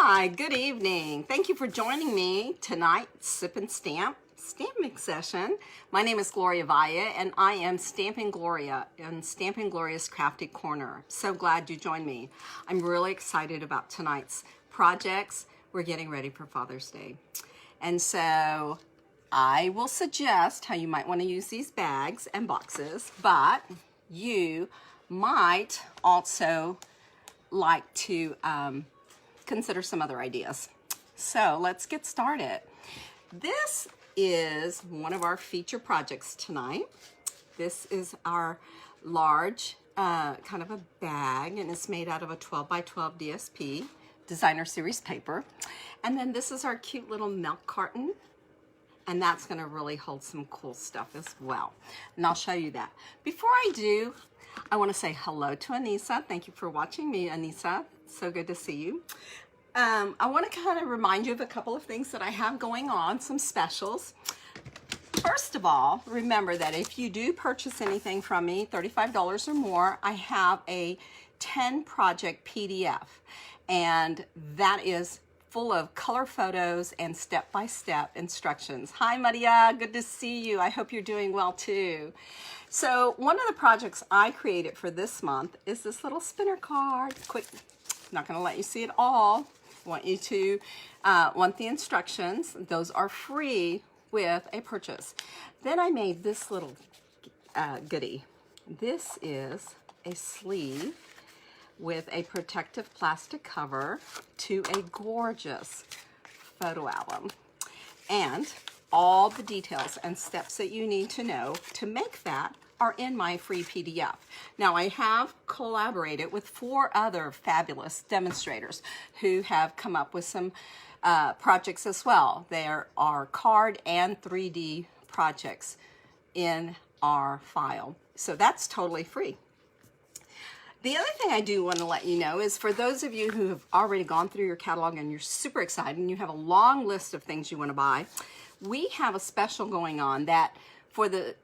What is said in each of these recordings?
Hi, good evening. Thank you for joining me tonight's Sip and Stamp stamping session. My name is Gloria Valle and I am Stamping Gloria in Stamping Gloria's Crafty Corner. So glad you joined me. I'm really excited about tonight's projects. We're getting ready for Father's Day. And so I will suggest how you might want to use these bags and boxes, but you might also like to consider some other ideas. So let's get started. This is one of our feature projects tonight. This is our large kind of a bag, and it's made out of a 12 by 12 DSP designer series paper. And then this is our cute little milk carton, and that's going to really hold some cool stuff as well. And I'll show you that. Before I do, I want to say hello to Anissa. Thank you for watching me, Anissa. So good to see you. I want to kind of remind you of a couple of things that I have going on, some specials. First of all, remember that if you do purchase anything from me, $35 or more, I have a 10 project PDF, and that is full of color photos and step-by-step instructions. Hi Maria, good to see you. I hope you're doing well too. So one of the projects I created for this month is this little spinner card. Quick, not going to let you see it all. I want you to want the instructions. Those are free with a purchase. Then I made this little goodie. This is a sleeve with a protective plastic cover to a gorgeous photo album. And all the details and steps that you need to know to make that are in my free PDF. Now I have collaborated with 4 other fabulous demonstrators who have come up with some projects as well. There are card and 3D projects in our file. So that's totally free. The other thing I do want to let you know is for those of you who have already gone through your catalog and you're super excited and you have a long list of things you want to buy, we have a special going on that for the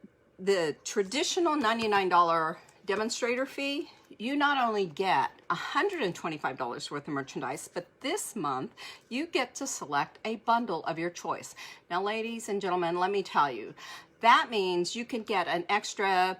traditional $99 demonstrator fee, you not only get $125 worth of merchandise, but this month you get to select a bundle of your choice. Now, ladies and gentlemen, let me tell you, that means you can get an extra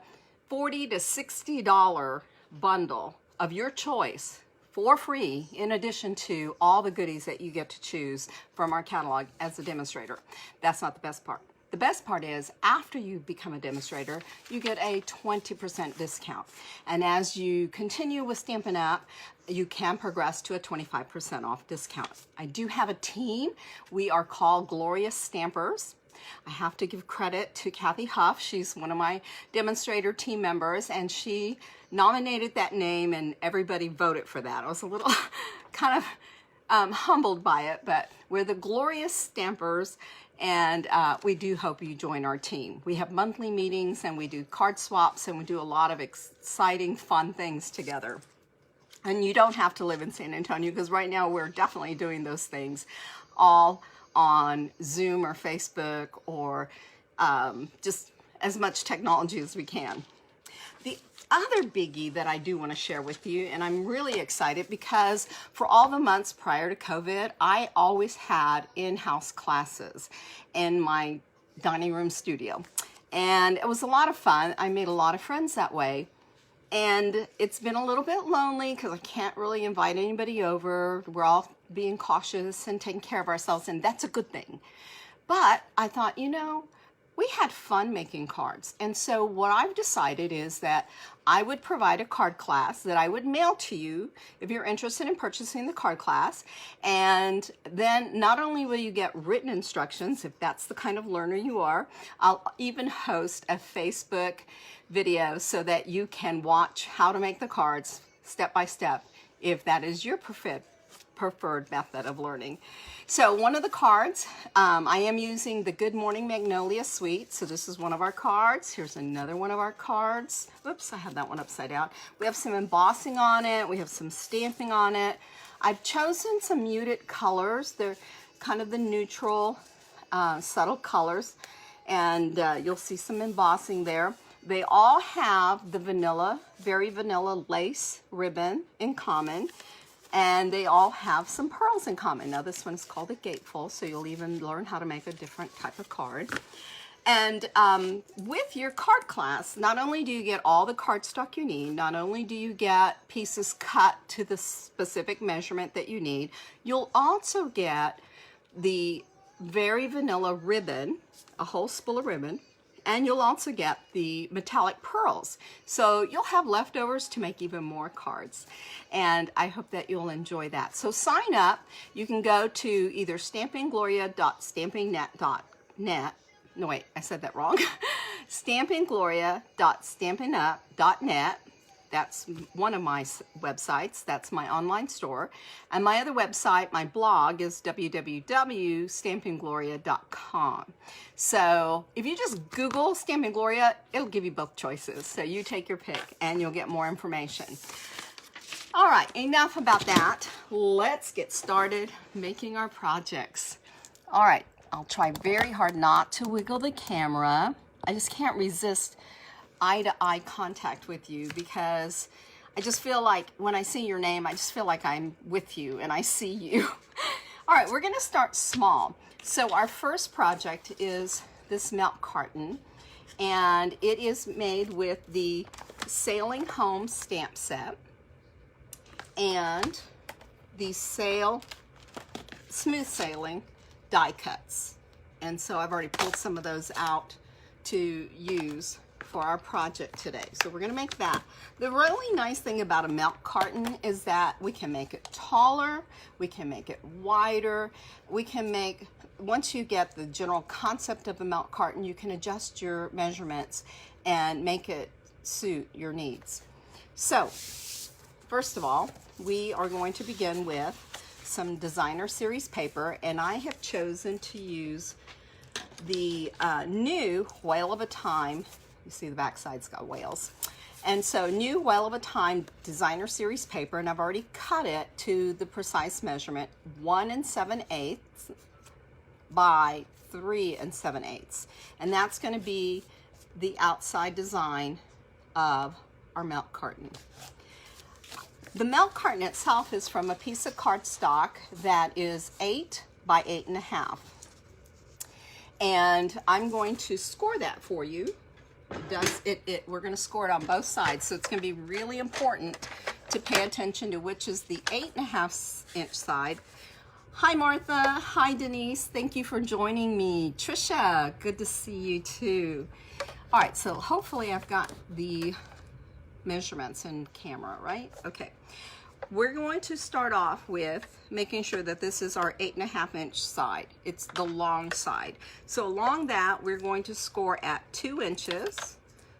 $40 to $60 bundle of your choice for free, in addition to all the goodies that you get to choose from our catalog as a demonstrator. That's not the best part. The best part is after you become a demonstrator, you get a 20% discount. And as you continue with Stampin' Up, you can progress to a 25% off discount. I do have a team. We are called Glorious Stampers. I have to give credit to Kathy Huff. She's one of my demonstrator team members, and she nominated that name and everybody voted for that. I was a little kind of humbled by it, but we're the Glorious Stampers, and we do hope you join our team. We have monthly meetings, and we do card swaps, and we do a lot of exciting, fun things together. And you don't have to live in San Antonio, because right now we're definitely doing those things all on Zoom or Facebook or just as much technology as we can. The other biggie that I do want to share with you, and I'm really excited because for all the months prior to COVID, I always had in-house classes in my dining room studio. And it was a lot of fun. I made a lot of friends that way. And it's been a little bit lonely because I can't really invite anybody over. We're all being cautious and taking care of ourselves, and that's a good thing. But I thought, you know, we had fun making cards. And so what I've decided is that I would provide a card class that I would mail to you if you're interested in purchasing the card class. And then not only will you get written instructions, if that's the kind of learner you are, I'll even host a Facebook video so that you can watch how to make the cards step by step if that is your preferred method of learning. So one of the cards, I am using the Good Morning Magnolia Suite. So this is one of our cards. Here's another one of our cards. Oops, I had that one upside down. We have some embossing on it. We have some stamping on it. I've chosen some muted colors. They're kind of the neutral, subtle colors. And you'll see some embossing there. They all have the vanilla, very vanilla lace ribbon in common. and they all have some pearls in common. Now this one is called a gatefold, so you'll even learn how to make a different type of card. And with your card class, not only do you get all the cardstock you need, not only do you get pieces cut to the specific measurement that you need, you'll also get the very vanilla ribbon, a whole spool of ribbon, and you'll also get the metallic pearls. So you'll have leftovers to make even more cards. And I hope that you'll enjoy that. So sign up. You can go to either stampinggloria.stampingnet.net. No, wait, I said that wrong. stampinggloria.stampinup.net. That's one of my websites. That's my online store. And my other website, my blog, is www.stampinggloria.com. So if you just Google Stampin' Gloria, it'll give you both choices. So you take your pick and you'll get more information. All right, enough about that. Let's get started making our projects. All right. I'll try very hard not to wiggle the camera. I just can't resist eye-to-eye contact with you because I just feel like when I see your name, I just feel like I'm with you and I see you. All right, we're gonna start small. So our first project is this milk carton, and it is made with the Sailing Home stamp set and the Smooth Sailing die cuts. And so I've already pulled some of those out to use for our project today. So we're gonna make that. The really nice thing about a milk carton is that we can make it taller, we can make it wider, we can make, once you get the general concept of a milk carton, you can adjust your measurements and make it suit your needs. So first of all, we are going to begin with some designer series paper, and I have chosen to use the new Whale of a Time. You see the back side's got whales. And so new Whale of a Time designer series paper, and I've already cut it to the precise measurement, 1 7/8 by 3 7/8. And that's going to be the outside design of our milk carton. The milk carton itself is from a piece of cardstock that is 8 by 8.5. And I'm going to score that for you. We're going to score it on both sides, so it's going to be really important to pay attention to which is the 8.5 inch side. Hi Martha, hi Denise, thank you for joining me. Trisha, good to see you too. All right, so hopefully I've got the measurements in camera, right? Okay. We're going to start off with making sure that this is our 8.5 inch side. It's the long side. So along that, we're going to score at 2 inches.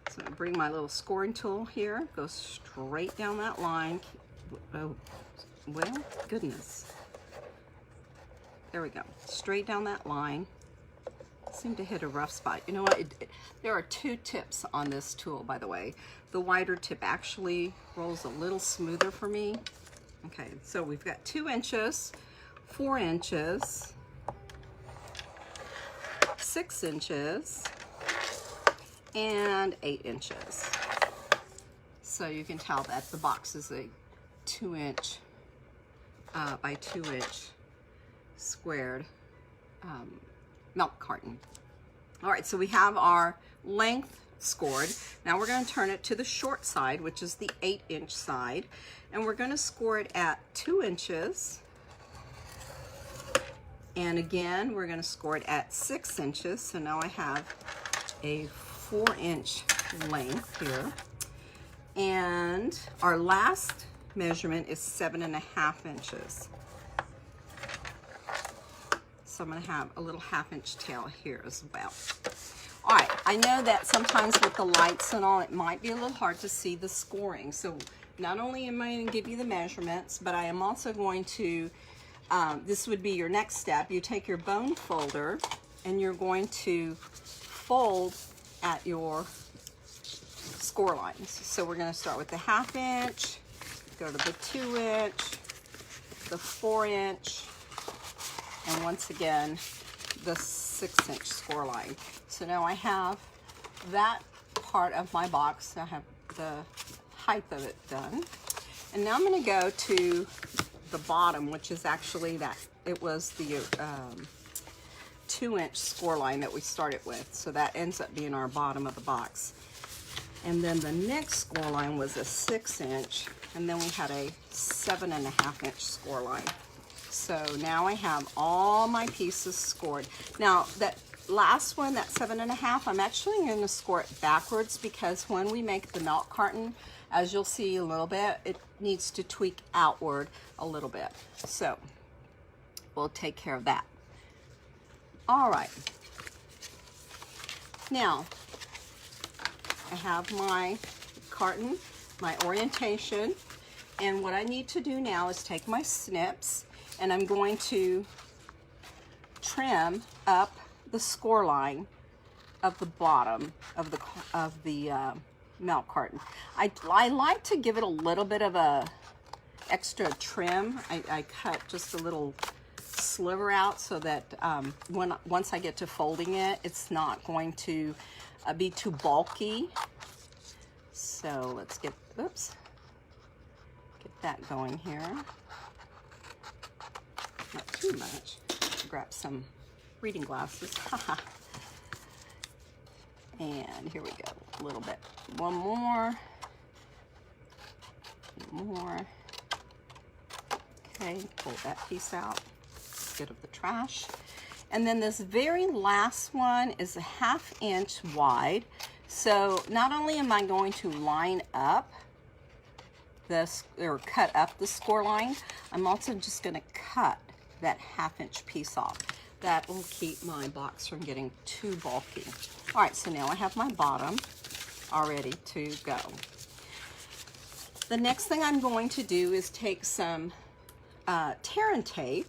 So I'm going to bring my little scoring tool here, go straight down that line. Oh, well, goodness. There we go. Straight down that line. Seem to hit a rough spot. You know what? There are 2 tips on this tool, by the way. The wider tip actually rolls a little smoother for me. Okay, so we've got 2 inches, 4 inches, 6 inches, and 8 inches. So you can tell that the box is a 2 inch by 2 inch squared milk carton. All right, so we have our length scored. Now we're going to turn it to the short side, which is the 8 inch side, and we're going to score it at 2 inches. And again, we're going to score it at 6 inches. So now I have a 4 inch length here. And our last measurement is 7.5 inches. So I'm going to have a little 1/2 inch tail here as well. All right, I know that sometimes with the lights and all, it might be a little hard to see the scoring. So not only am I going to give you the measurements, but I am also going to, this would be your next step. You take your bone folder and you're going to fold at your score lines. So we're going to start with the 1/2 inch, go to the 2 inch, the 4 inch, and once again, the 6 inch score line. So now I have that part of my box. I have the height of it done. And now I'm going to go to the bottom, which is actually that, it was the 2-inch score line that we started with. So that ends up being our bottom of the box. And then the next score line was a 6-inch, and then we had a 7.5-inch score line. So now I have all my pieces scored. Now that last one, that 7.5, I'm actually going to score it backwards, because when we make the milk carton, as you'll see a little bit, it needs to tweak outward a little bit. So we'll take care of that. All right. Now I have my carton, my orientation, and what I need to do now is take my snips, and I'm going to trim up the score line of the bottom of the milk carton. I like to give it a little bit of a extra trim. I cut just a little sliver out so that once I get to folding it, it's not going to be too bulky. So let's get that going here. Not too much. Grab some reading glasses. And here we go. A little bit. One more. Okay, pull that piece out. Get of the trash. And then this very last one is a 1/2 inch wide. So not only am I going to line up this, or cut up the score line, I'm also just going to cut that 1/2 inch piece off. That will keep my box from getting too bulky. All right, so now I have my bottom all ready to go. The next thing I'm going to do is take some tear and tape,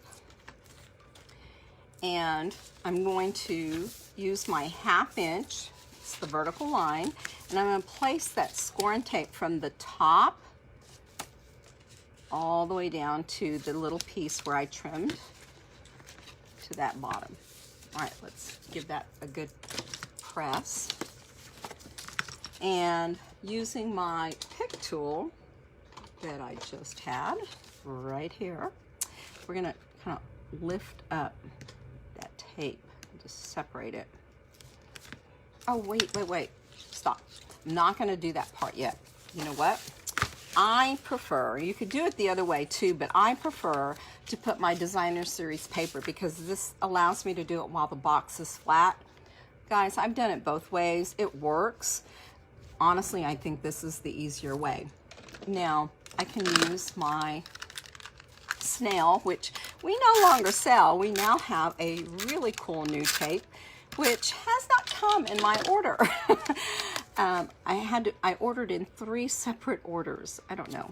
and I'm going to use my 1/2 inch, it's the vertical line, and I'm going to place that score and tape from the top all the way down to the little piece where I trimmed to that bottom. All right, let's give that a good press. And using my pick tool that I just had right here, we're gonna kind of lift up that tape and just separate it. Oh, wait, stop. I'm not gonna do that part yet. You know what? I prefer, you could do it the other way too, but I prefer to put my designer series paper, because this allows me to do it while the box is flat. Guys, I've done it both ways. It works. Honestly, I think this is the easier way. Now, I can use my snail, which we no longer sell. We now have a really cool new tape, which has not come in my order. I ordered in 3 separate orders. I don't know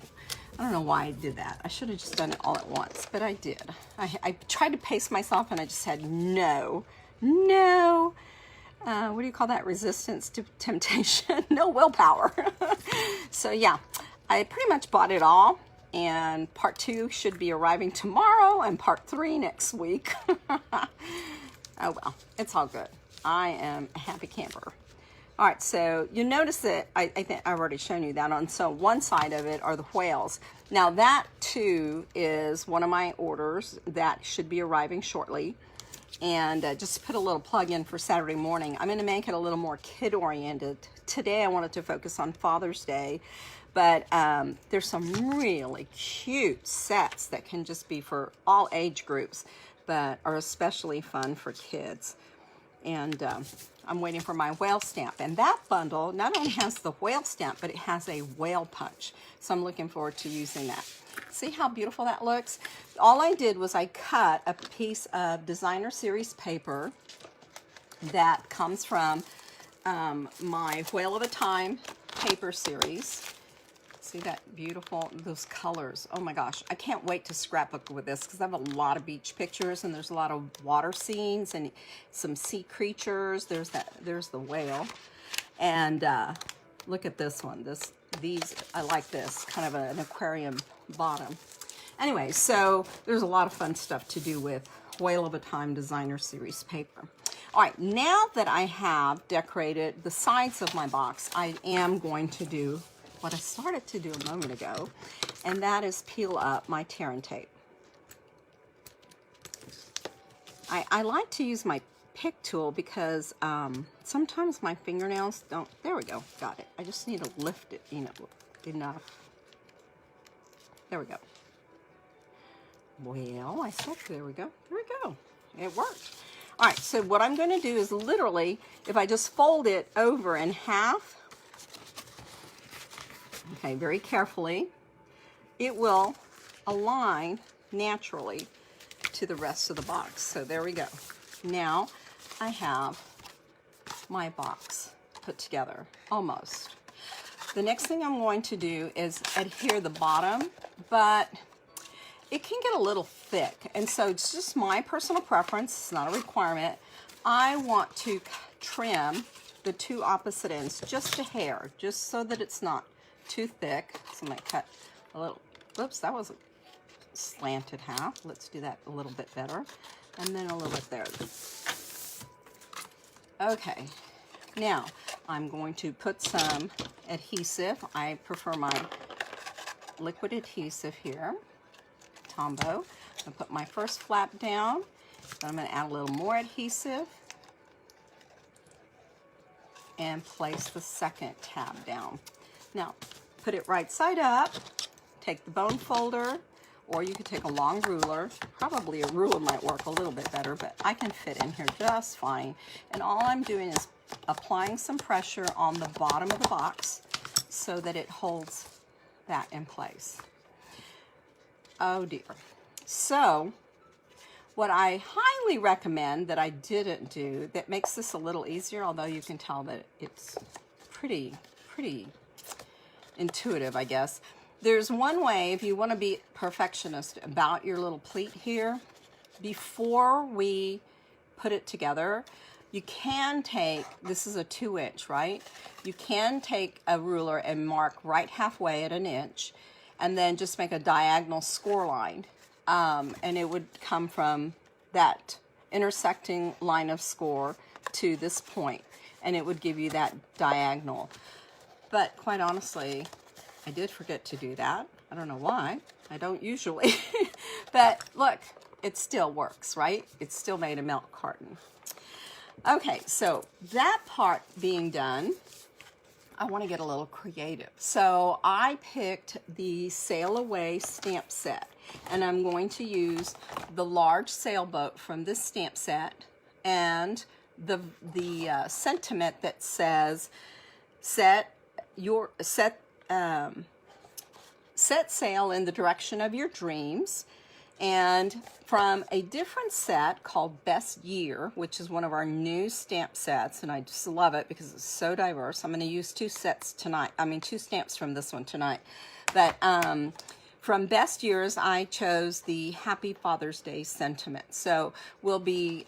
why I did that. I should have just done it all at once, but I did. I tried to pace myself, and I just said no. What do you call that? Resistance to temptation. No willpower. So yeah, I pretty much bought it all, and part 2 should be arriving tomorrow, and part 3 next week. Oh well, it's all good. I am a happy camper. All right, so you notice that I think I've already shown you that on. So one side of it are the whales. Now that too is one of my orders that should be arriving shortly. And just put a little plug in for Saturday morning. I'm going to make it a little more kid-oriented. Today I wanted to focus on Father's Day, but there's some really cute sets that can just be for all age groups, but are especially fun for kids. And I'm waiting for my whale stamp. And that bundle not only has the whale stamp, but it has a whale punch. So I'm looking forward to using that. See how beautiful that looks? All I did was I cut a piece of designer series paper that comes from my Whale of a Time paper series. See that beautiful, those colors. Oh my gosh, I can't wait to scrapbook with this, because I have a lot of beach pictures, and there's a lot of water scenes and some sea creatures. There's the whale. And look at this one. These, I like this, kind of an aquarium bottom. Anyway, so there's a lot of fun stuff to do with Whale of a Time designer series paper. All right, now that I have decorated the sides of my box, I am going to do what I started to do a moment ago, and that is peel up my tear and tape. I like to use my pick tool because sometimes my fingernails don't. There we go, got it. I just need to lift it, you know, enough. There we go. Well, I said there we go. There we go. It worked. All right, so what I'm going to do is literally, if I just fold it over in half, okay, very carefully, it will align naturally to the rest of the box. So there we go. Now I have my box put together, almost. The next thing I'm going to do is adhere the bottom, but it can get a little thick, and so it's just my personal preference. It's not a requirement. I want to trim the two opposite ends just a hair, just so that it's not too thick. So I'm going to cut a little, oops, that was a slanted half. Let's do that a little bit better. And then a little bit there. Okay, now I'm going to put some adhesive. I prefer my liquid adhesive here, Tombow. I'll put my first flap down. Then I'm going to add a little more adhesive and place the second tab down. Now, put it right side up. Take the bone folder, or you could take a long ruler. Probably a ruler might work a little bit better, but I can fit in here just fine. And all I'm doing is applying some pressure on the bottom of the box so that it holds that in place. Oh dear. So what I highly recommend that I didn't do that makes this a little easier, although you can tell that it's pretty intuitive, I guess. There's one way, if you want to be perfectionist about your little pleat here, before we put it together, you can take, this is a 2-inch, right? You can take a ruler and mark right halfway at 1 inch, and then just make a diagonal score line. And it would come from that intersecting line of score to this point, and it would give you that diagonal. But quite honestly, I did forget to do that. I don't know why. I don't usually. But look, it still works, right? It's still made a milk carton. Okay, so that part being done, I want to get a little creative. So I picked the Sail Away stamp set, and I'm going to use the large sailboat from this stamp set and the sentiment that says set sail in the direction of your dreams. And from a different set called Best Year, which is one of our new stamp sets, and I just love it because it's so diverse. I'm going to use two stamps from this one tonight. But from Best Years, I chose the Happy Father's Day sentiment. So we'll be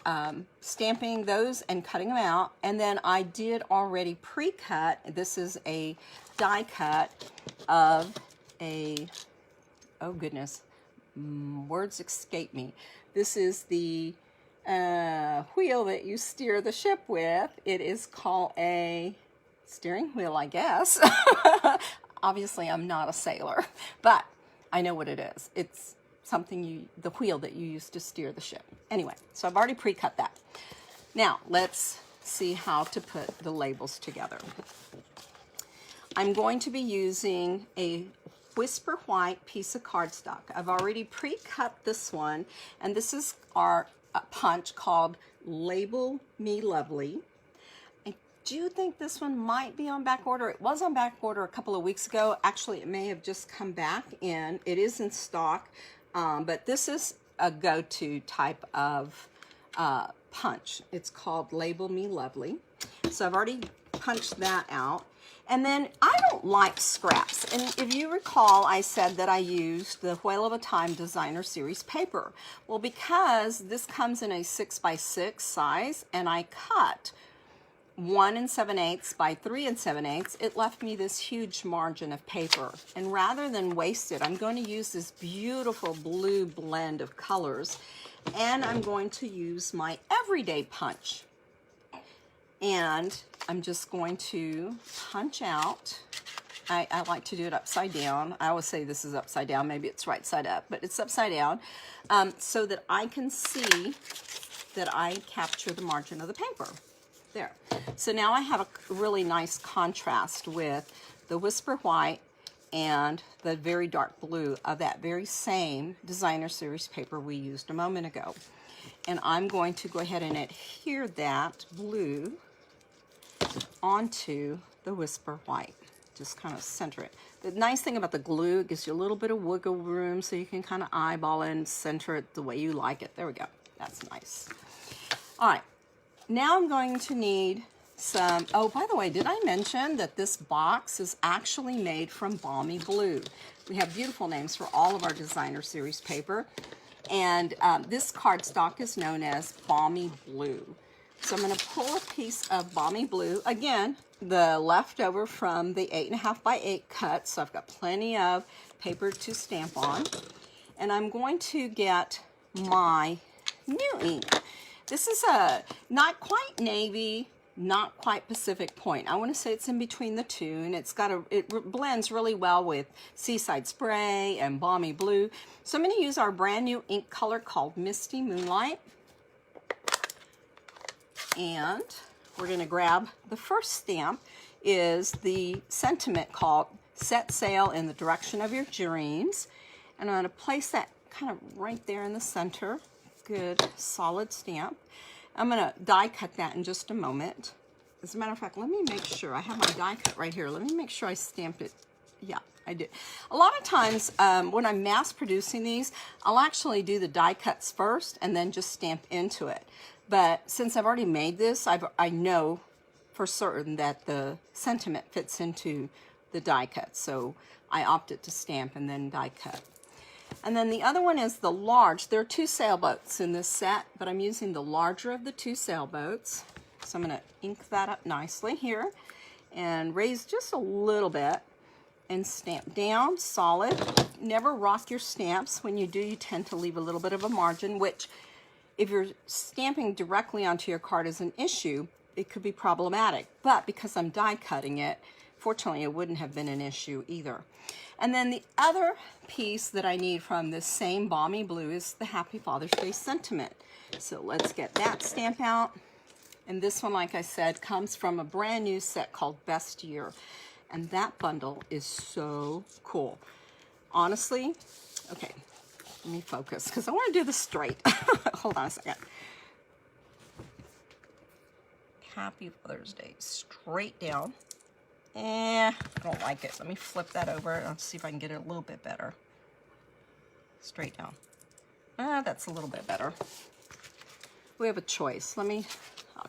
stamping those and cutting them out. And then I did already pre-cut. This is a die cut of a, oh goodness, words escape me. This is the wheel that you steer the ship with. It is called a steering wheel, I guess. Obviously, I'm not a sailor, but I know what it is. It's something the wheel that you use to steer the ship. Anyway, so I've already pre-cut that. Now, let's see how to put the labels together. I'm going to be using a Whisper White piece of cardstock. I've already pre-cut this one, and this is our punch called Label Me Lovely. I do think this one might be on back order. It was on back order a couple of weeks ago. Actually, it may have just come back in. It is in stock, but this is a go-to type of punch. It's called Label Me Lovely. So I've already punched that out. And then I don't like scraps. And if you recall, I said that I used the Whale of a Time Designer Series paper. Well, because this comes in a 6x6 size, and I cut 1 7/8 by 3 7/8, it left me this huge margin of paper. And rather than waste it, I'm going to use this beautiful blue blend of colors, and I'm going to use my everyday punch. And I'm just going to punch out. I like to do it upside down. I always say this is upside down. Maybe it's right side up, but it's upside down, so that I can see that I capture the margin of the paper. There. So now I have a really nice contrast with the Whisper White and the very dark blue of that very same designer series paper we used a moment ago. And I'm going to go ahead and adhere that blue onto the Whisper White. Just kind of center it. The nice thing about the glue, it gives you a little bit of wiggle room so you can kind of eyeball it and center it the way you like it. There we go. That's nice. All right. Now I'm going to need some, oh, by the way, did I mention that this box is actually made from Balmy Blue? We have beautiful names for all of our designer series paper. And this cardstock is known as Balmy Blue. So I'm going to pull a piece of Balmy Blue. Again, the leftover from the 8.5 by 8 cut. So I've got plenty of paper to stamp on. And I'm going to get my new ink. This is a not quite navy, not quite Pacific Point. I want to say it's in between the two, and it blends really well with Seaside Spray and Balmy Blue. So I'm going to use our brand new ink color called Misty Moonlight. And we're going to grab the first stamp is the sentiment called Set Sail in the Direction of Your Dreams. And I'm going to place that kind of right there in the center. Good solid stamp. I'm going to die cut that in just a moment. As a matter of fact, let me make sure I have my die cut right here. Let me make sure I stamped it. Yeah, I did. A lot of times when I'm mass producing these, I'll actually do the die cuts first and then just stamp into it. But since I've already made this, I know for certain that the sentiment fits into the die cut. So I opted to stamp and then die cut. And then the other one is the large. There are 2 sailboats in this set, but I'm using the larger of the 2 sailboats. So I'm going to ink that up nicely here and raise just a little bit and stamp down solid. Never rock your stamps. When you do, you tend to leave a little bit of a margin, which if you're stamping directly onto your card is an issue, it could be problematic. But because I'm die cutting it, fortunately, it wouldn't have been an issue either. And then the other piece that I need from this same Balmy Blue is the Happy Father's Day sentiment. So let's get that stamp out. And this one, like I said, comes from a brand new set called Best Year. And that bundle is so cool. Honestly, okay, let me focus because I want to do this straight. Hold on a second. Happy Father's Day, straight down. I don't like it. Let me flip that over and see if I can get it a little bit better. Straight down. That's a little bit better. We have a choice. I'll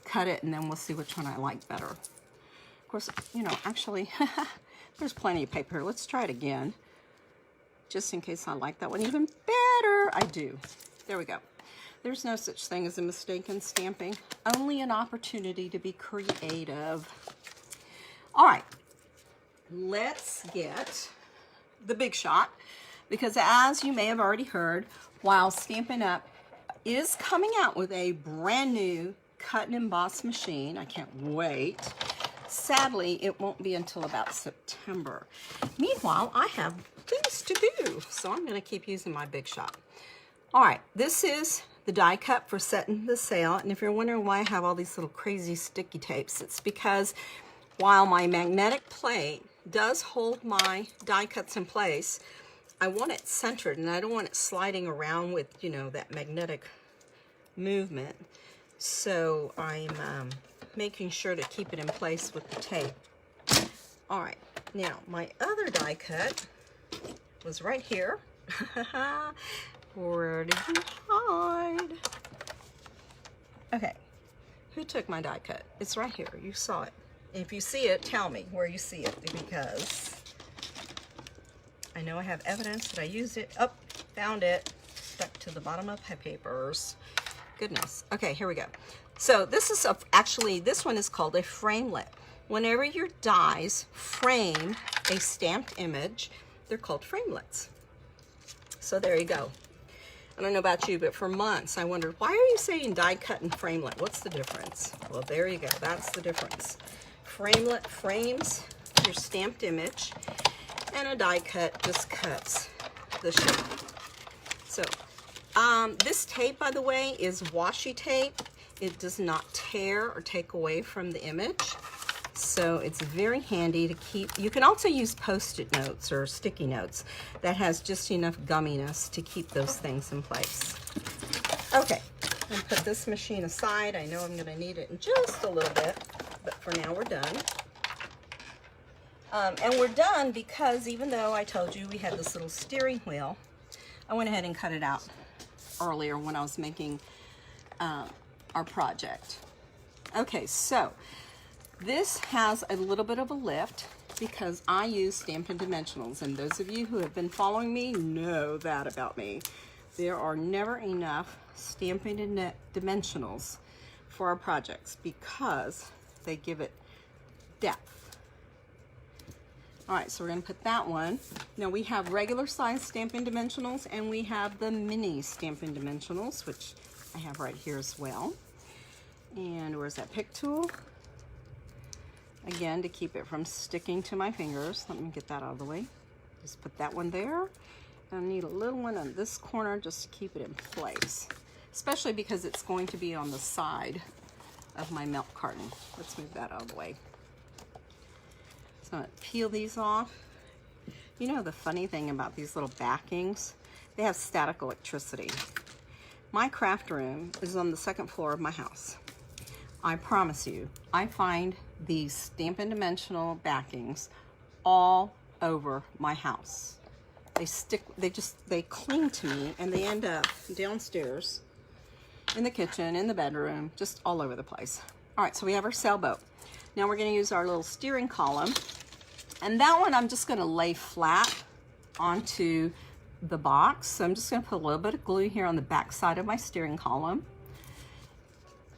cut it and then we'll see which one I like better. Of course, you know, actually, there's plenty of paper here. Let's try it again. Just in case I like that one even better. I do. There we go. There's no such thing as a mistake in stamping. Only an opportunity to be creative. All right, let's get the big shot, because as you may have already heard, while Stampin' Up! Is coming out with a brand new cut and emboss machine. I can't wait. Sadly, it won't be until about September. Meanwhile, I have things to do, so I'm going to keep using my big shot. All right, this is the die cut for Setting the Sail, and if you're wondering why I have all these little crazy sticky tapes, it's because while my magnetic plate does hold my die cuts in place, I want it centered and I don't want it sliding around with, you know, that magnetic movement. So I'm making sure to keep it in place with the tape. All right, now my other die cut was right here. Where did you hide? Okay, who took my die cut? It's right here, you saw it. If you see it, tell me where you see it, because I know I have evidence that I used it. Oh, found it. Stuck to the bottom of my papers. Goodness. Okay, here we go. So this is actually, this one is called a framelit. Whenever your dies frame a stamped image, they're called framelits. So there you go. I don't know about you, but for months I wondered, why are you saying die cut and framelit? What's the difference? Well, there you go. That's the difference. Framelit frames your stamped image, and a die cut just cuts the shape. So This tape, by the way, is washi tape. It does not tear or take away from the image. So it's very handy to keep. You can also use Post-it notes or sticky notes. That has just enough gumminess to keep those things in place. Okay, I'm gonna put this machine aside. I know I'm gonna need it in just a little bit, but for now we're done. And we're done because even though I told you we had this little steering wheel, I went ahead and cut it out earlier when I was making our project. Okay, so this has a little bit of a lift because I use Stampin' Dimensionals, and those of you who have been following me know that about me. There are never enough Stampin' Dimensionals for our projects because they give it depth. All right, so we're gonna put that one. Now we have regular size Stampin' Dimensionals and we have the mini Stampin' Dimensionals, which I have right here as well. And where's that pick tool? Again, to keep it from sticking to my fingers. Let me get that out of the way. Just put that one there. And I need a little one on this corner just to keep it in place, especially because it's going to be on the side of my milk carton. Let's move that out of the way. So I'm gonna peel these off. You know the funny thing about these little backings? They have static electricity. My craft room is on the second floor of my house. I promise you, I find these Stampin' Dimensional backings all over my house. They cling to me and they end up downstairs, in the kitchen, in the bedroom, just all over the place. All right, so we have our sailboat. Now we're gonna use our little steering column. And that one I'm just gonna lay flat onto the box. So I'm just gonna put a little bit of glue here on the back side of my steering column.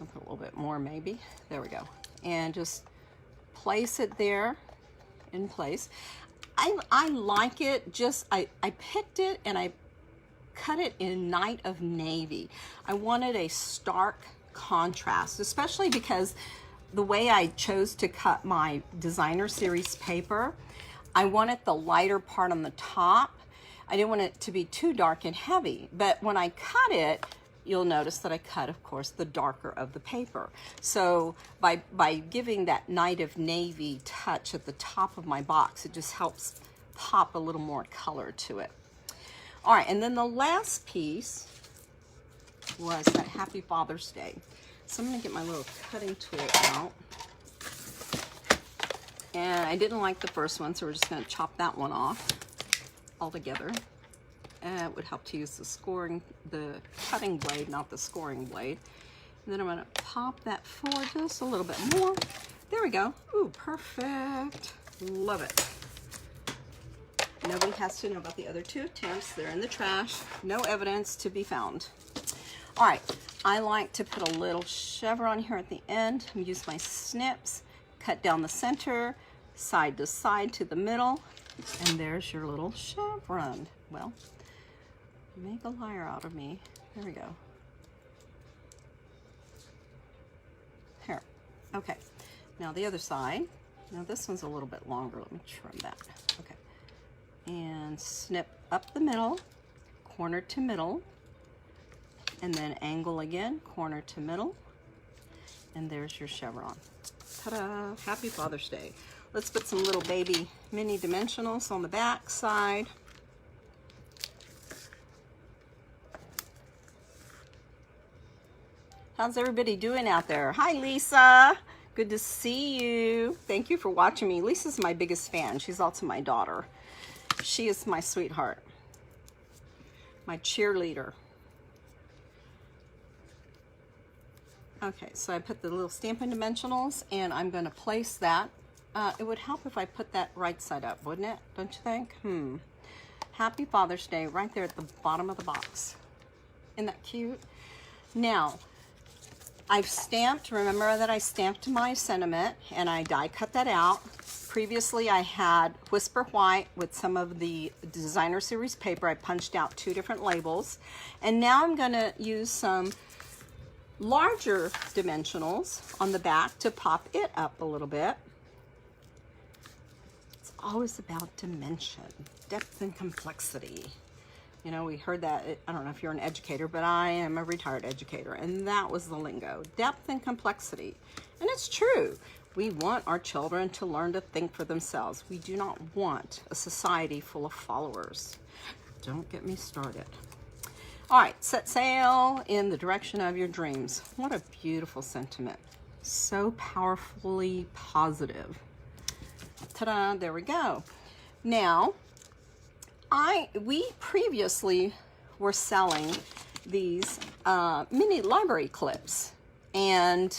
I'll put a little bit more maybe. There we go. And just place it there in place. I like it, just, I picked it and I cut it in Night of Navy. I wanted a stark contrast, especially because the way I chose to cut my designer series paper, I wanted the lighter part on the top. I didn't want it to be too dark and heavy, but when I cut it, you'll notice that I cut, of course, the darker of the paper. So by giving that Night of Navy touch at the top of my box, it just helps pop a little more color to it. All right, and then the last piece was that Happy Father's Day. So I'm gonna get my little cutting tool out. And I didn't like the first one, so we're just gonna chop that one off altogether. It would help to use the cutting blade, not the scoring blade. And then I'm gonna pop that forward just a little bit more. There we go. Ooh, perfect. Love it. Nobody has to know about the other two attempts. They're in the trash. No evidence to be found. All right, I like to put a little chevron here at the end. Use my snips, cut down the center, side to side to the middle, and there's your little chevron. Well, make a liar out of me. There we go. Here. Okay. Now the other side. Now this one's a little bit longer. Let me trim that. Okay. And snip up the middle, corner to middle, and then angle again, corner to middle, and there's your chevron. Ta-da! Happy Father's Day. Let's put some little baby mini dimensionals on the back side. How's everybody doing out there? Hi, Lisa. Good to see you. Thank you for watching me. Lisa's my biggest fan. She's also my daughter. She is my sweetheart, my cheerleader. Okay, so I put the little Stampin' Dimensionals, and I'm going to place that. It would help if I put that right side up, wouldn't it? Don't you think? Happy Father's Day right there at the bottom of the box. Isn't that cute? Now, I've stamped, remember that I stamped my sentiment and I die cut that out. Previously I had Whisper White with some of the designer series paper. I punched out 2 different labels. And now I'm gonna use some larger dimensionals on the back to pop it up a little bit. It's always about dimension, depth and complexity. You know, we heard that, I don't know if you're an educator, but I am a retired educator, and that was the lingo, depth and complexity. And it's true. We want our children to learn to think for themselves. We do not want a society full of followers. Don't get me started. All right, set sail in the direction of your dreams. What a beautiful sentiment. So powerfully positive. Ta-da, there we go. Now, we previously were selling these mini library clips, and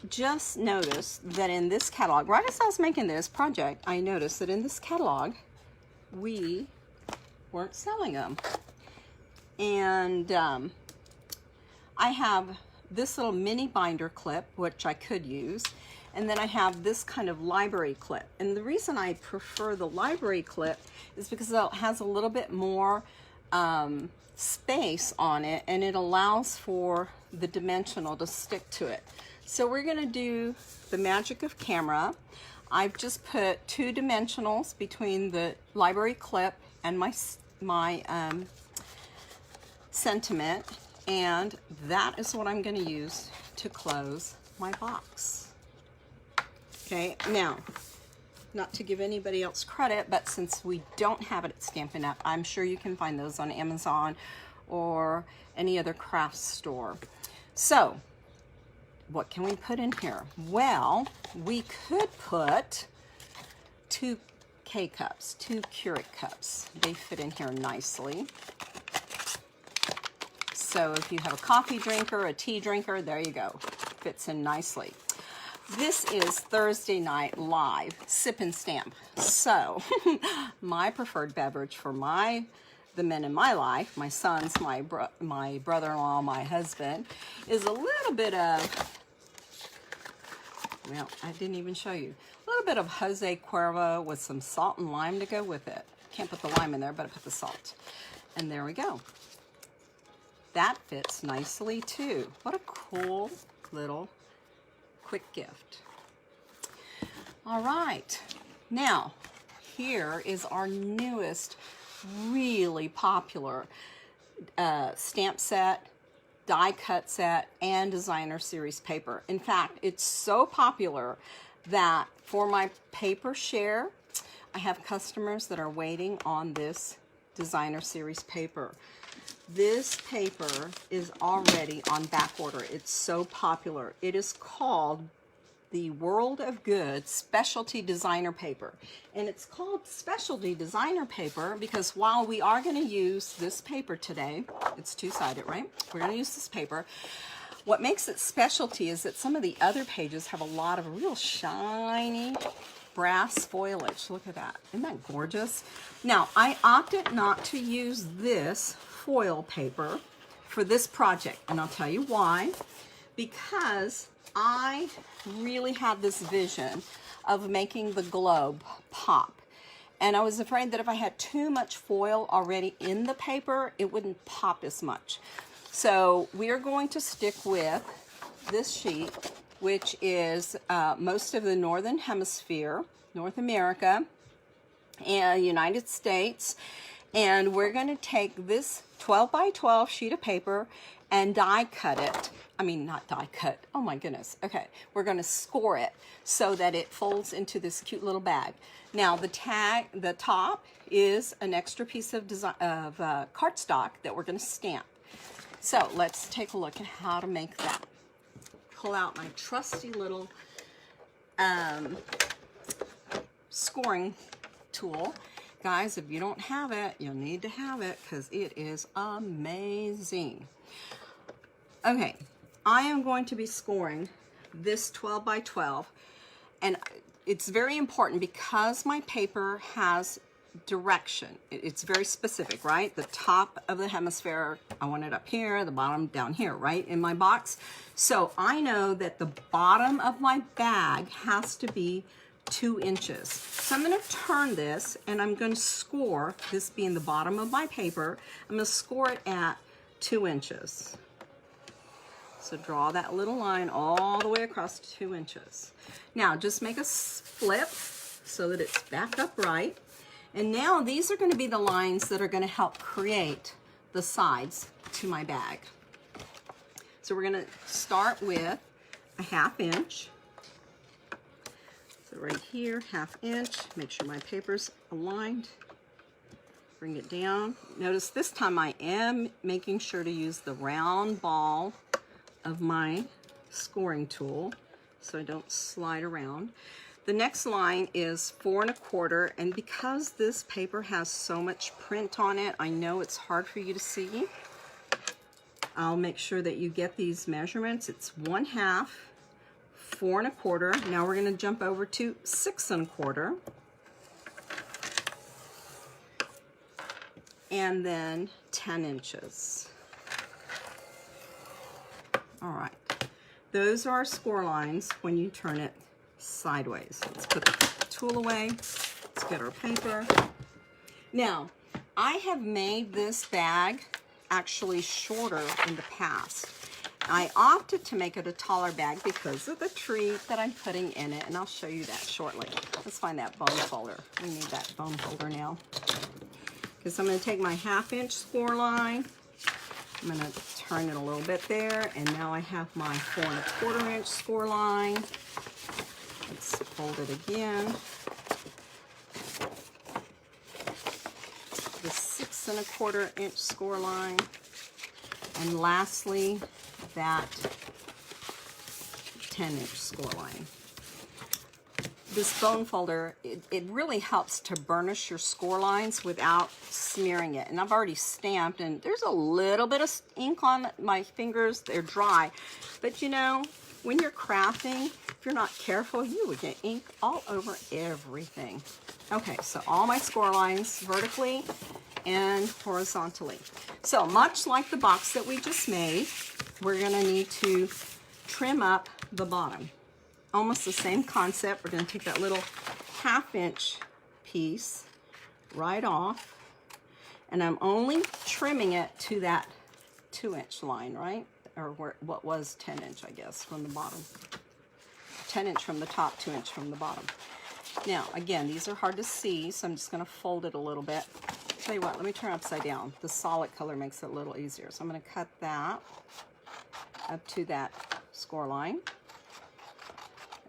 just noticed that in this catalog, right as I was making this project, I noticed that in this catalog, we weren't selling them. And I have this little mini binder clip, which I could use, and then I have this kind of library clip. And the reason I prefer the library clip is because it has a little bit more space on it, and it allows for the dimensional to stick to it. So we're gonna do the magic of camera. I've just put 2 dimensionals between the library clip and my sentiment, and that is what I'm gonna use to close my box. Okay, now, not to give anybody else credit, but since we don't have it at Stampin' Up, I'm sure you can find those on Amazon or any other craft store. So, what can we put in here? Well, we could put 2 K-cups, 2 Keurig cups. They fit in here nicely. So if you have a coffee drinker, a tea drinker, there you go. Fits in nicely. This is Thursday Night Live, Sip and Stamp. So, my preferred beverage for the men in my life, my sons, my brother-in-law, my husband, is a little bit of, well, I didn't even show you, a little bit of Jose Cuervo with some salt and lime to go with it. Can't put the lime in there, but I put the salt. And there we go. That fits nicely too. What a cool little quick gift. All right, now here is our newest really popular stamp set, die cut set, and designer series paper. In fact, it's so popular that for my paper share, I have customers that are waiting on this designer series paper. This paper is already on back order. It's so popular. It is called the World of Good Specialty Designer Paper. And it's called Specialty Designer Paper because while we are going to use this paper today, it's two-sided, right? We're going to use this paper. What makes it specialty is that some of the other pages have a lot of real shiny brass foliage. Look at that. Isn't that gorgeous? Now, I opted not to use this foil paper for this project, and I'll tell you why. Because I really had this vision of making the globe pop, and I was afraid that if I had too much foil already in the paper, it wouldn't pop as much. So we are going to stick with this sheet, which is most of the Northern Hemisphere, North America, and United States. And we're going to take this 12 by 12 sheet of paper and die cut it. I mean, not die cut. Oh my goodness. Okay. We're going to score it so that it folds into this cute little bag. Now, the top is an extra piece of cardstock that we're going to stamp. So let's take a look at how to make that. Pull out my trusty little scoring tool. Guys, if you don't have it, you'll need to have it because it is amazing. Okay, I am going to be scoring this 12 by 12, and it's very important because my paper has direction. It's very specific, right? The top of the hemisphere, I want it up here, the bottom down here, right, in my box. So I know that the bottom of my bag has to be 2 inches. So I'm going to turn this and I'm going to score, this being the bottom of my paper, I'm going to score it at 2 inches. So draw that little line all the way across 2 inches. Now just make a flip so that it's back upright. And now these are going to be the lines that are going to help create the sides to my bag. So we're going to start with a 1/2 inch. So right here, 1/2 inch. Make sure my paper's aligned. Bring it down. Notice this time I am making sure to use the round ball of my scoring tool so I don't slide around. The next line is 4 1/4, and because this paper has so much print on it, I know it's hard for you to see. I'll make sure that you get these measurements. It's 1/2, 4 1/4. Now we're going to jump over to 6 1/4. And then 10 inches. All right. Those are our score lines when you turn it sideways. Let's put the tool away. Let's get our paper. Now, I have made this bag actually shorter in the past. I opted to make it a taller bag because of the treat that I'm putting in it, and I'll show you that shortly. Let's find that bone folder. We need that bone folder now. Because I'm going to take my 1/2 inch score line. I'm going to turn it a little bit there, and now I have my 4 1/4 inch score line. Let's fold it again. The 6 1/4 inch score line. And lastly, that 10 inch score line. This bone folder, it really helps to burnish your score lines without smearing it. And I've already stamped, and there's a little bit of ink on my fingers. They're dry. But you know, when you're crafting, if you're not careful, you would get ink all over everything. Okay, so all my score lines vertically and horizontally. So much like the box that we just made, we're gonna need to trim up the bottom. Almost the same concept. We're going to take that little 1/2 inch piece right off, and I'm only trimming it to that 2 inch line, right? Or what was 10 inch, I guess, from the bottom. 10 inch from the top, 2 inch from the bottom. Now, again, these are hard to see, so I'm just going to fold it a little bit. Tell you what, let me turn it upside down. The solid color makes it a little easier. So I'm going to cut that up to that score line.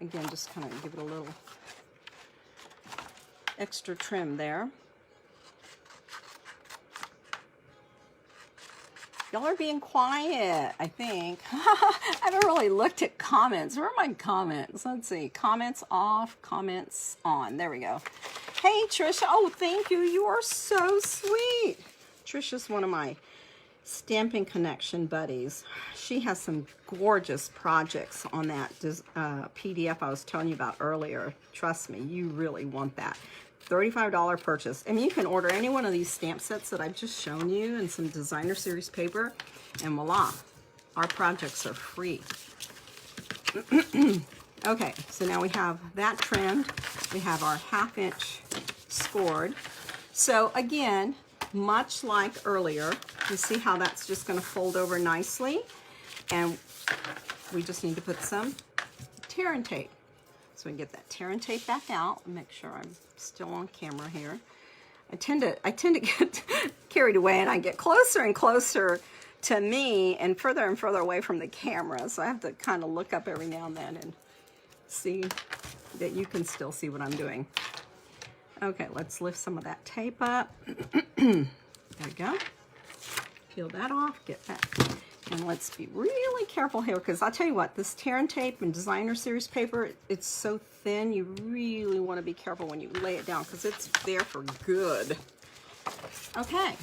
Again, just kind of give it a little extra trim there. Y'all are being quiet, I think. I haven't really looked at comments. Where are my comments? Let's see. Comments off, comments on. There we go. Hey, Trisha. Oh, thank you. You are so sweet. Trisha's one of my Stamping Connection buddies. She has some gorgeous projects on that PDF I was telling you about earlier. Trust me, you really want that. $35 purchase. And you can order any one of these stamp sets that I've just shown you and some designer series paper, and voila, our projects are free. Okay, so now we have that trimmed. We have our 1/2 inch scored. So again, much like earlier, you see how that's just going to fold over nicely, and we just need to put some tear and tape. So we can get that tear and tape back out and make sure I'm still on camera here. I tend to get carried away, and I get closer and closer to me and further away from the camera, so I have to kind of look up every now and then and see that you can still see what I'm doing. Okay, let's lift some of that tape up. There we go. Peel that off, get that. And let's be really careful here, because I'll tell you what, this tear and tape and designer series paper, it's so thin, you really want to be careful when you lay it down, because it's there for good. Okay.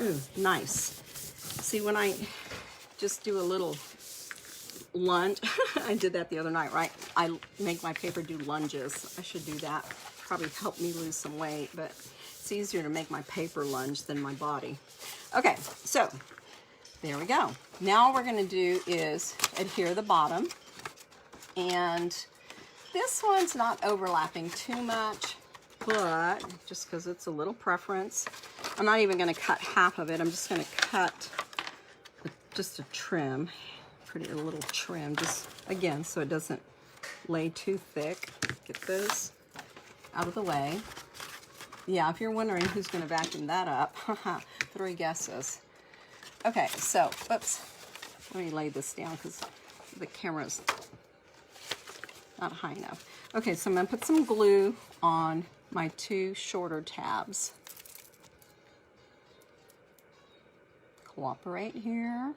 Ooh, nice. See, when I just do a little lunge, I did that the other night, right? I make my paper do lunges. I should do that. Probably help me lose some weight, but it's easier to make my paper lunge than my body. Okay, so there we go. Now what we're going to do is adhere the bottom, and this one's not overlapping too much, but just because it's a little preference, I'm not even going to cut half of it. I'm just going to cut just a trim, pretty little trim, just again so it doesn't lay too thick. Get those out of the way. Yeah, if you're wondering who's going to vacuum that up, 3 guesses. Okay, so, oops, let me lay this down because the camera's not high enough. Okay, so I'm going to put some glue on my 2 shorter tabs. Cooperate here.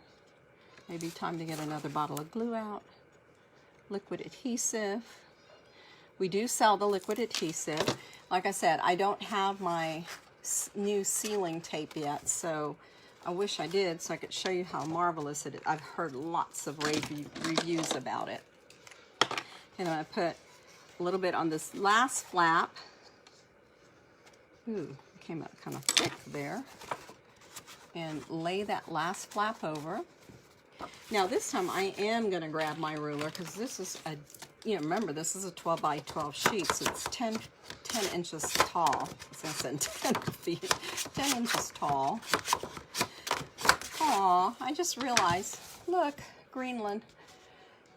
Maybe time to get another bottle of glue out. Liquid adhesive. We do sell the liquid adhesive. Like I said, I don't have my new sealing tape yet, so I wish I did so I could show you how marvelous it is. I've heard lots of reviews about it. And I'm going to put a little bit on this last flap. Ooh, it came out kind of thick there. And lay that last flap over. Now this time I am going to grab my ruler because this is a, remember this is a 12 by 12 sheet, so it's 10 inches tall. I was going to say 10 feet, 10 inches tall. Aw, I just realized, look, Greenland.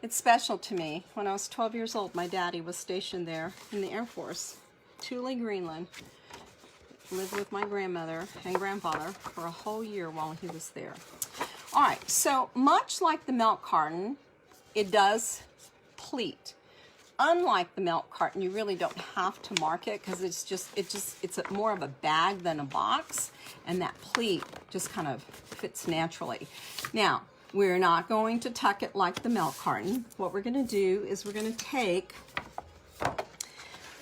It's special to me. When I was 12 years old, my daddy was stationed there in the Air Force, Thule, Greenland. Lived with my grandmother and grandfather for a whole year while he was there. All right, so much like the milk carton, it does pleat. Unlike the milk carton, you really don't have to mark it because it's more of a bag than a box, and that pleat just kind of fits naturally. Now, we're not going to tuck it like the milk carton. What we're going to do is we're going to take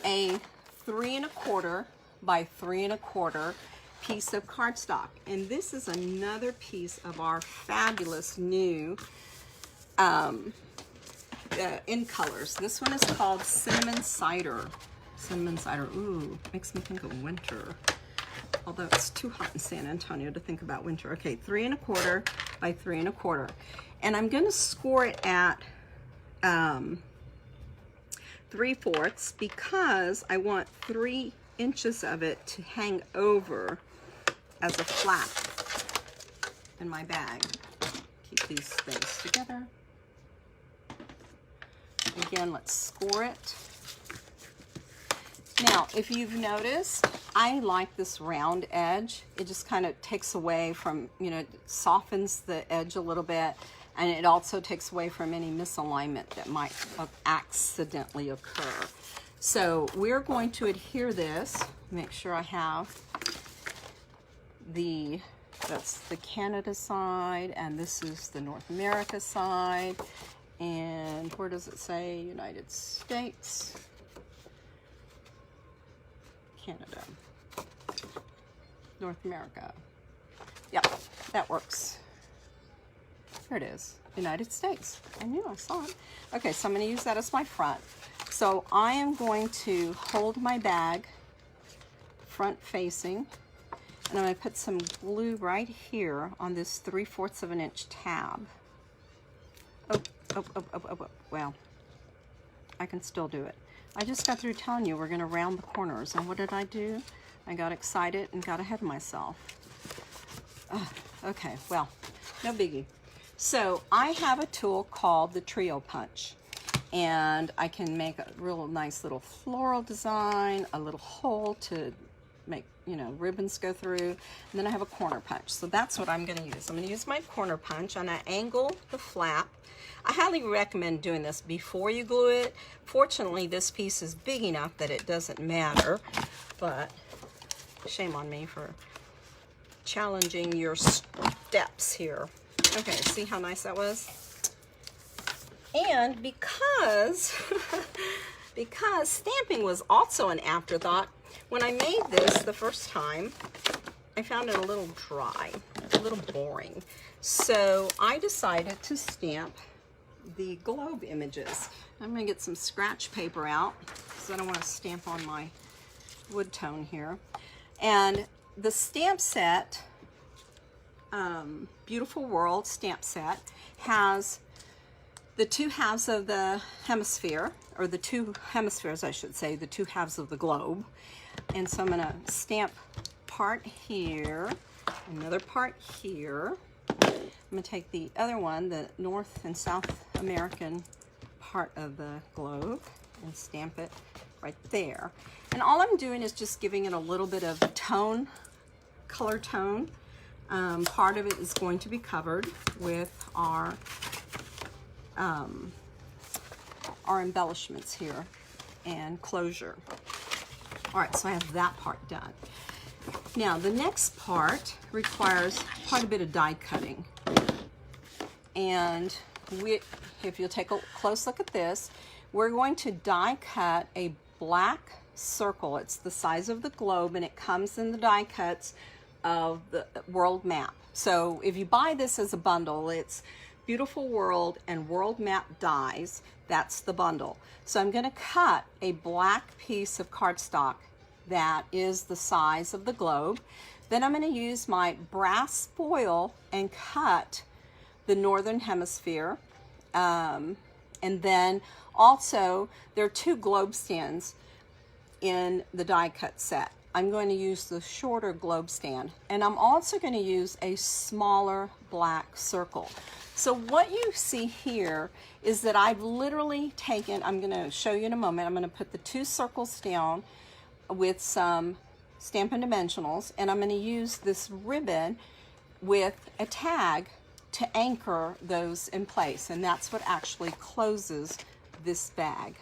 a 3 1/4 by 3 1/4 piece of cardstock, and this is another piece of our fabulous new in colors. This one is called Cinnamon Cider. Cinnamon Cider, ooh, makes me think of winter. Although it's too hot in San Antonio to think about winter. Okay, 3 1/4 by 3 1/4. And I'm gonna score it at 3/4 because I want 3 inches of it to hang over as a flap in my bag. Keep these things together. Again, let's score it. Now, if you've noticed, I like this round edge. It just kind of takes away from, it softens the edge a little bit, and it also takes away from any misalignment that might accidentally occur. So we're going to adhere this. Make sure I have that's the Canada side, and this is the North America side. And where does it say United States? Canada. North America. Yep, that works. Here it is, United States. I knew I saw it. Okay, so I'm going to use that as my front. So I am going to hold my bag front facing, and I'm going to put some glue right here on this 3/4 of an inch tab. Oh, well, I can still do it. I just got through telling you we're going to round the corners, and what did I do? I got excited and got ahead of myself. Okay, well, no biggie. So I have a tool called the Trio Punch, and I can make a real nice little floral design, a little hole to make, ribbons go through, and then I have a corner punch. So that's what I'm going to use. I'm going to use my corner punch, and I angle the flap. I highly recommend doing this before you glue it. Fortunately, this piece is big enough that it doesn't matter, but shame on me for challenging your steps here. Okay, see how nice that was? And because stamping was also an afterthought, when I made this the first time, I found it a little dry, a little boring. So I decided to stamp the globe images. I'm going to get some scratch paper out because I don't want to stamp on my wood tone here. And the stamp set, Beautiful World stamp set, has the 2 halves of the hemisphere, or the 2 hemispheres, I should say, the 2 halves of the globe. And so I'm going to stamp part here, another part here. I'm going to take the other one, the North and South American part of the globe, and stamp it right there. And all I'm doing is just giving it a little bit of tone, color tone. Part of it is going to be covered with our embellishments here and closure. All right, so I have that part done. Now the next part requires quite a bit of die cutting. And if you'll take a close look at this, we're going to die cut a black circle. It's the size of the globe, and it comes in the die cuts of the world map. So if you buy this as a bundle, it's Beautiful World and World Map dies. That's the bundle. So I'm going to cut a black piece of cardstock that is the size of the globe. Then I'm going to use my brass foil and cut the northern hemisphere. And then also there are 2 globe stands in the die cut set. I'm going to use the shorter globe stand, and I'm also going to use a smaller black circle. So what you see here is that I've literally taken, I'm going to show you in a moment, I'm going to put the 2 circles down with some Stampin' Dimensionals, and I'm going to use this ribbon with a tag to anchor those in place, and that's what actually closes this bag.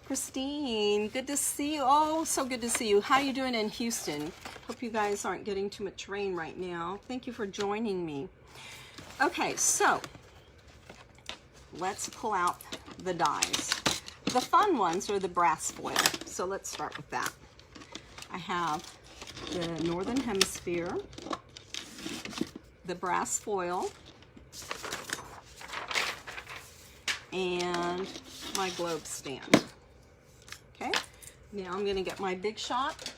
Christine, good to see you. Oh, so good to see you. How are you doing in Houston? Hope you guys aren't getting too much rain right now. Thank you for joining me. Okay, so let's pull out the dies. The fun ones are the brass foil, so let's start with that. I have the Northern Hemisphere, the brass foil, and my globe stand. Okay, now I'm going to get my Big Shot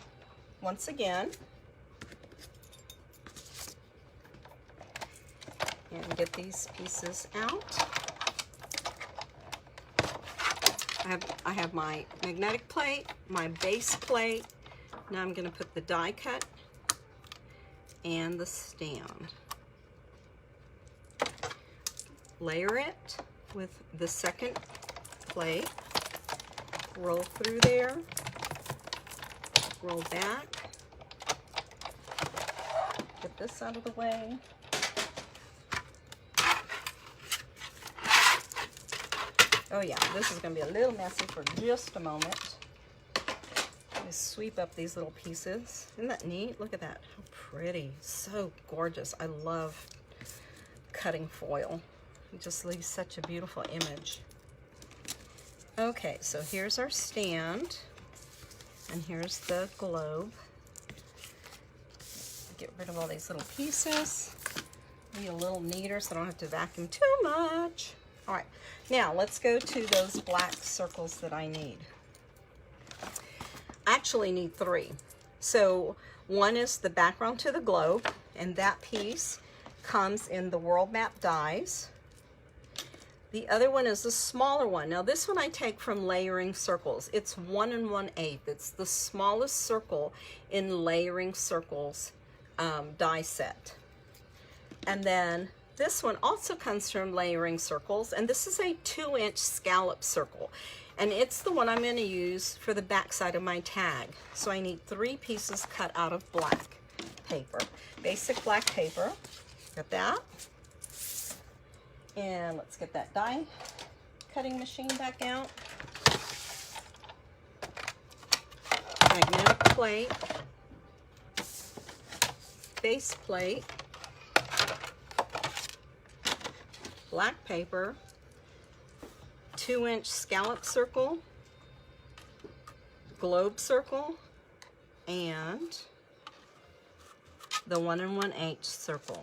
once again and get these pieces out. I have my magnetic plate, my base plate. Now I'm going to put the die cut and the stand. Layer it with the second plate. Roll through there, roll back, get this out of the way. Oh yeah, this is going to be a little messy for just a moment. Let me sweep up these little pieces. Isn't that neat? Look at that. How pretty. So gorgeous. I love cutting foil. It just leaves such a beautiful image. Okay, so here's our stand, and here's the globe. Get rid of all these little pieces. Be a little neater so I don't have to vacuum too much. All right, now let's go to those black circles that I need. I actually need 3. So one is the background to the globe, and that piece comes in the world map dies. The other one is a smaller one. Now this one I take from Layering Circles. It's 1 1/8. It's the smallest circle in Layering Circles die set. And then this one also comes from Layering Circles, and this is a 2-inch scallop circle. And it's the one I'm going to use for the back side of my tag. So I need 3 pieces cut out of black paper. Basic black paper. Got that. And let's get that die cutting machine back out. Magnetic plate, base plate, black paper, 2-inch scallop circle, globe circle, and the 1 1/8 circle.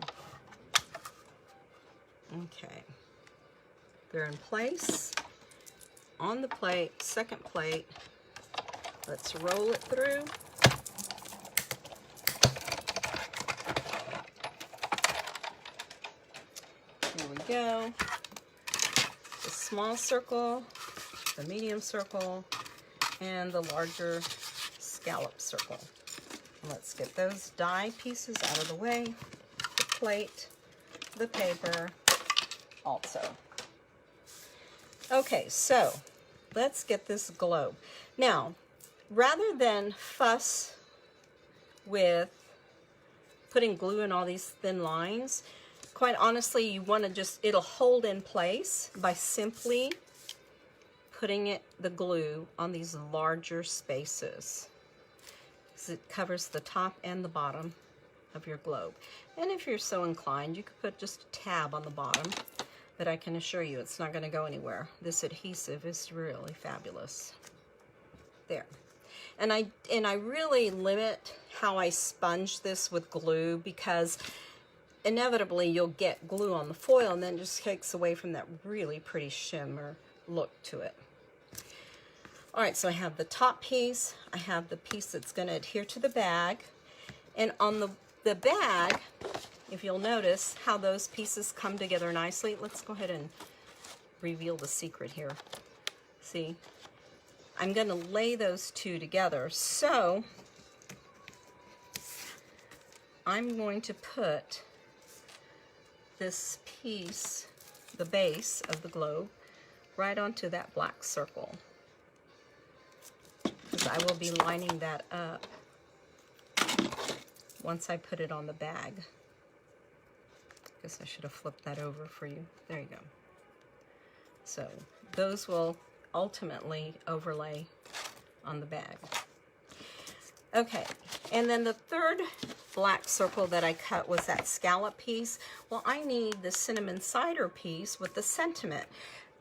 Okay, they're in place, on the plate, second plate. Let's roll it through. Here we go. The small circle, the medium circle, and the larger scallop circle. Let's get those die pieces out of the way. The plate, the paper, also. Okay, so let's get this globe. Now, rather than fuss with putting glue in all these thin lines, quite honestly, you want to just, it'll hold in place by simply putting the glue on these larger spaces. Because it covers the top and the bottom of your globe. And if you're so inclined, you could put just a tab on the bottom, but I can assure you it's not going to go anywhere. This adhesive is really fabulous. There. And I really limit how I sponge this with glue, because inevitably you'll get glue on the foil and then it just takes away from that really pretty shimmer look to it. All right, so I have the top piece, I have the piece that's going to adhere to the bag, and on the bag, if you'll notice how those pieces come together nicely, let's go ahead and reveal the secret here. See, I'm going to lay those two together. So I'm going to put this piece, the base of the globe, right onto that black circle, because I will be lining that up once I put it on the bag. Guess I should have flipped that over for you. There you go. So those will ultimately overlay on the bag. Okay, and then the third black circle that I cut was that scallop piece. Well, I need the cinnamon cider piece with the sentiment.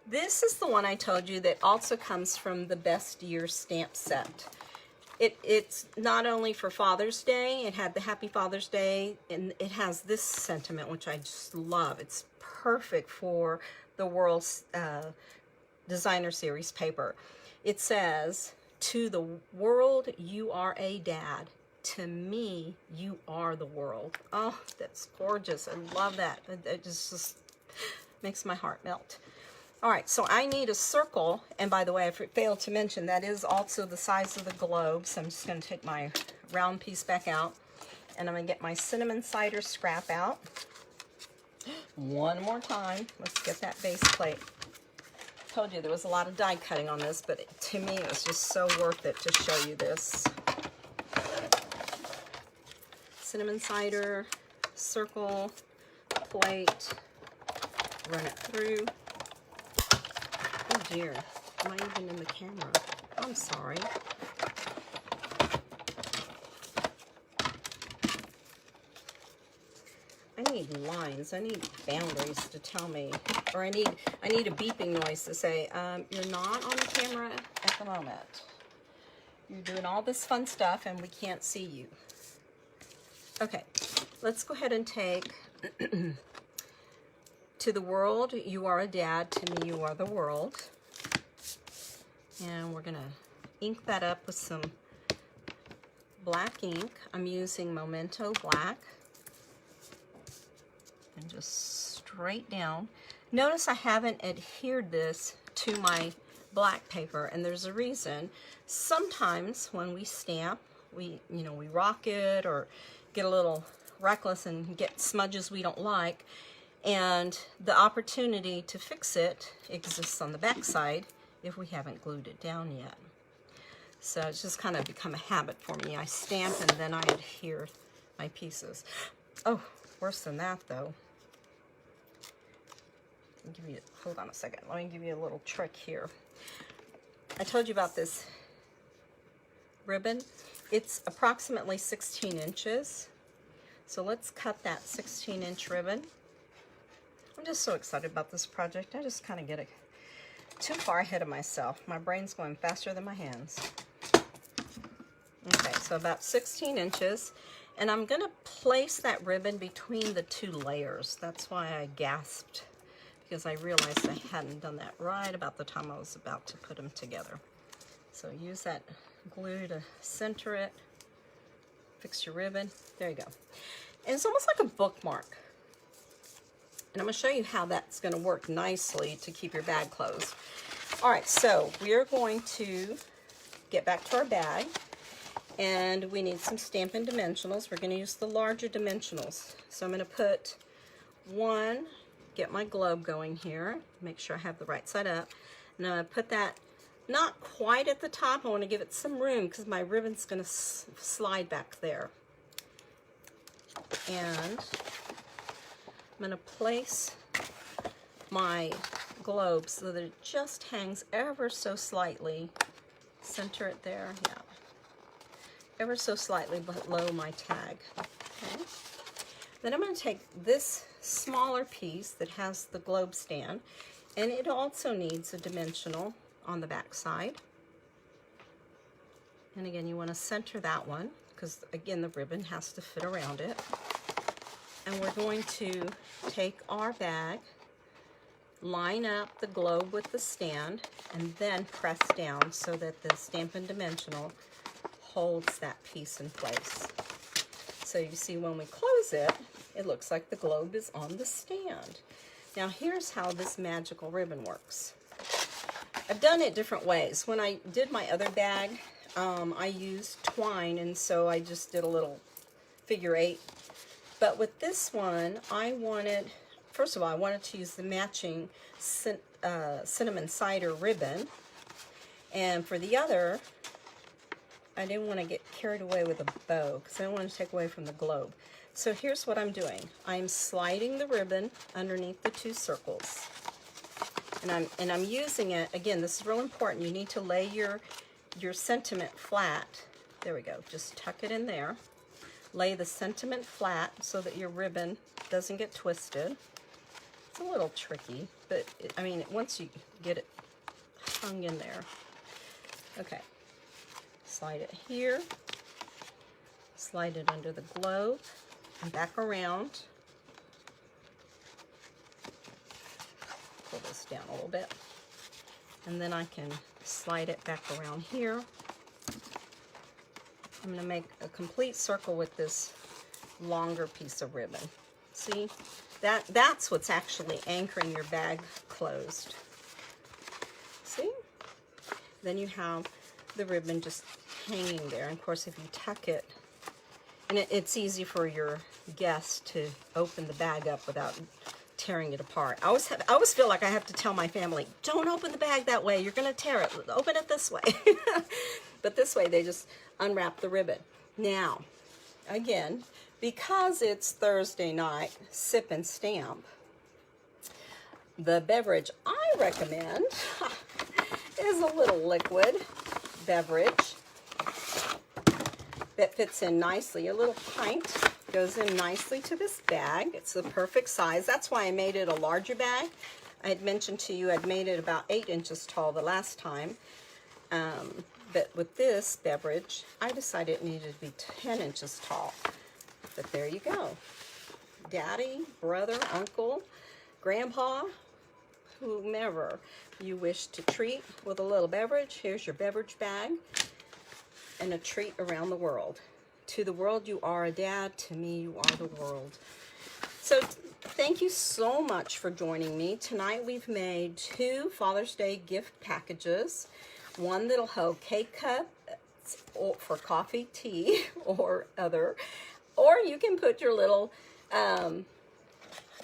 This is the one I told you that also comes from the Best Year stamp set. It's not only for Father's Day, it had the Happy Father's Day, and it has this sentiment, which I just love. It's perfect for the World's Designer Series paper. It says, "To the world, you are a dad. To me, you are the world." Oh, that's gorgeous. I love that. It just makes my heart melt. All right, so I need a circle, and by the way, I failed to mention that is also the size of the globe, so I'm just going to take my round piece back out, and I'm going to get my cinnamon cider scrap out. One more time, let's get that base plate. Told you there was a lot of die cutting on this, but to me it was just so worth it to show you this. Cinnamon cider, circle, plate, run it through. Oh dear, am I even in the camera? I'm sorry. I need lines, I need boundaries to tell me, or I need a beeping noise to say, you're not on the camera at the moment. You're doing all this fun stuff and we can't see you. Okay, let's go ahead and take "To the world, you are a dad. To me, you are the world." And we're gonna ink that up with some black ink. I'm using Memento Black. And just straight down. Notice I haven't adhered this to my black paper, and there's a reason. Sometimes when we stamp, we rock it or get a little reckless and get smudges we don't like, and the opportunity to fix it exists on the back side if we haven't glued it down yet. So it's just kind of become a habit for me. I stamp and then I adhere my pieces. Oh, worse than that though. Hold on a second. Let me give you a little trick here. I told you about this ribbon. It's approximately 16 inches. So let's cut that 16-inch ribbon. I'm just so excited about this project. I just kind of get too far ahead of myself. My brain's going faster than my hands. Okay, so about 16 inches. And I'm going to place that ribbon between the two layers. That's why I gasped, because I realized I hadn't done that right about the time I was about to put them together. So use that glue to center it. Fix your ribbon. There you go. And it's almost like a bookmark. And I'm going to show you how that's going to work nicely to keep your bag closed. All right, so we are going to get back to our bag. And we need some Stampin' Dimensionals. We're going to use the larger dimensionals. So I'm going to put one, get my globe going here, make sure I have the right side up. And I'm going to put that Not quite at the top. I want to give it some room because my ribbon's going to slide back there. And I'm going to place my globe so that it just hangs ever so slightly. Center it there, yeah. Ever so slightly below my tag. Okay. Then I'm going to take this smaller piece that has the globe stand, and it also needs a dimensional on the back side. And again, you want to center that one because again the ribbon has to fit around it. And we're going to take our bag, line up the globe with the stand, and then press down so that the Stampin' Dimensional holds that piece in place. So you see when we close it, it looks like the globe is on the stand. Now here's how this magical ribbon works. I've done it different ways. When I did my other bag, I used twine, and so I just did a little figure 8. But with this one, I wanted, first of all, I wanted to use the matching cinnamon cider ribbon. And for the other, I didn't want to get carried away with a bow because I don't want to take away from the globe. So here's what I'm doing. I'm sliding the ribbon underneath the 2 circles. And I'm using it, again, this is real important. You need to lay your sentiment flat. There we go. Just tuck it in there. Lay the sentiment flat so that your ribbon doesn't get twisted. It's a little tricky, but I mean, once you get it hung in there. Okay. Slide it here. Slide it under the globe and back around. Pull this down a little bit. And then I can slide it back around here. I'm going to make a complete circle with this longer piece of ribbon. See? That's what's actually anchoring your bag closed. See? Then you have the ribbon just hanging there. And of course, if you tuck it, and it's easy for your guests to open the bag up without tearing it apart. I always feel like I have to tell my family, don't open the bag that way, you're going to tear it. Open it this way. But this way, they just unwrap the ribbon. Now, again, because it's Thursday night, sip and stamp, the beverage I recommend is a little liquid beverage that fits in nicely. A little pint goes in nicely to this bag. It's the perfect size. That's why I made it a larger bag. I had mentioned to you I'd made it about 8 inches tall the last time. But with this beverage, I decided it needed to be 10 inches tall. But there you go. Daddy, brother, uncle, grandpa, whomever you wish to treat with a little beverage. Here's your beverage bag and a treat around the world. To the world, you are a dad. To me, you are the world. So thank you so much for joining me. Tonight we've made 2 Father's Day gift packages. One that'll hold K-cups for coffee, tea, or other. Or you can put your little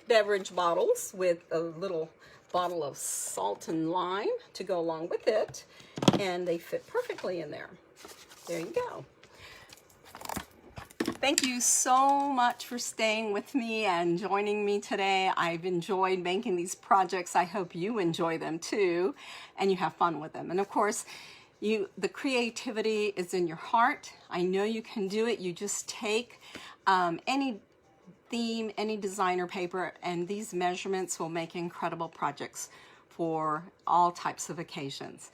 beverage bottles with a little bottle of salt and lime to go along with it. And they fit perfectly in there. There you go. Thank you so much for staying with me and joining me today. I've enjoyed making these projects. I hope you enjoy them too, and you have fun with them. And of course, the creativity is in your heart. I know you can do it. You just take any theme, any designer paper, and these measurements will make incredible projects for all types of occasions.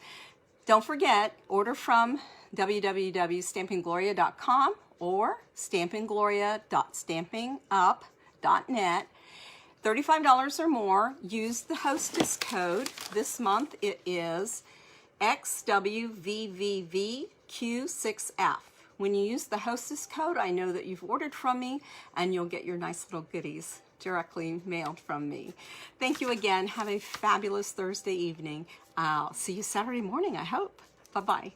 Don't forget, order from www.stampinggloria.com or stampinggloria.stampingup.net. $35 or more. Use the hostess code. This month it is XWVVVQ6F. When you use the hostess code, I know that you've ordered from me and you'll get your nice little goodies directly mailed from me. Thank you again. Have a fabulous Thursday evening. I'll see you Saturday morning, I hope. Bye-bye.